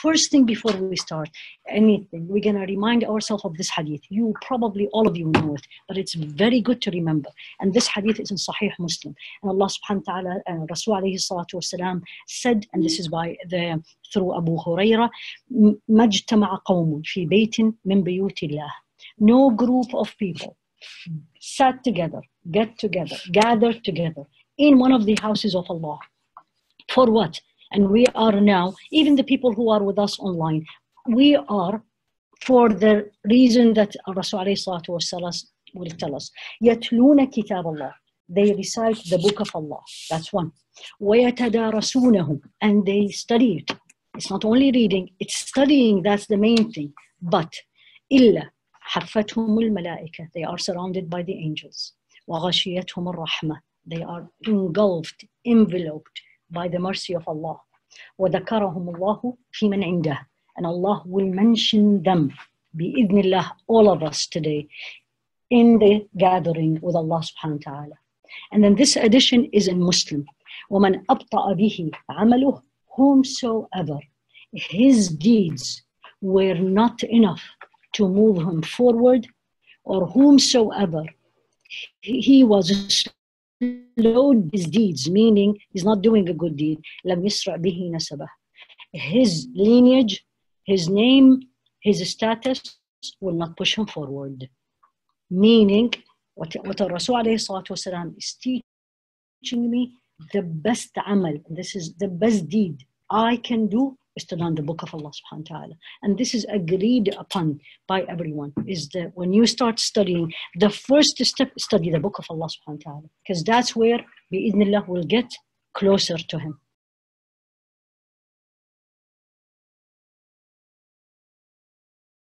first thing before we start anything, we're going to remind ourselves of this hadith. You probably, all of you know it, but it's very good to remember. And this hadith is in Sahih Muslim. And Allah subhanahu wa ta'ala, Rasul alayhi salatu wasalam said, and this is through Abu Huraira, مَجْتَمَعَ قَوْمٌ فِي بَيْتٍ مِّن بُيُوتِ اللَّهِ. No group of people sat together, gathered together in one of the houses of Allah. For what? And we are now, even the people who are with us online, we are for the reason that Rasul alayhi salatu wasalam will tell us. يَتْلُونَ كِتَابَ اللَّهِ. They recite the book of Allah. That's one. وَيَتَدَارَسُونَهُ. And they study it. It's not only reading, it's studying. That's the main thing. But إِلَّا حَفَّتْهُمُ الْمَلَائِكَةِ. They are surrounded by the angels. وَغَشِيَتْهُمُ الرَّحْمَةِ. They are engulfed, enveloped by the mercy of Allah. وَذَكَرَهُمُ اللَّهُ فِي مَنْ عِنْدَهُ. And Allah will mention them, بِإِذْنِ اللَّهِ, all of us today, in the gathering with Allah subhanahu wa ta'ala. And then this addition is in Muslim. وَمَنْ أَبْطَأَ بِهِ عَمَلُهُ. Whomsoever his deeds were not enough to move him forward, or whomsoever he was slowed his deeds, meaning he's not doing a good deed, لَمْ يَسْرَعْ بِهِ نَسَبَهُ. His lineage, his name, his status will not push him forward. Meaning, what Rasul alayhi salatu wasalam is teaching me, the best amal, this is the best deed I can do, is to learn the book of Allah subhanahu wa ta'ala. And this is agreed upon by everyone, is that when you start studying, the first step is study the book of Allah subhanahu wa ta'ala, because that's where bi'idhnillah will get closer to him.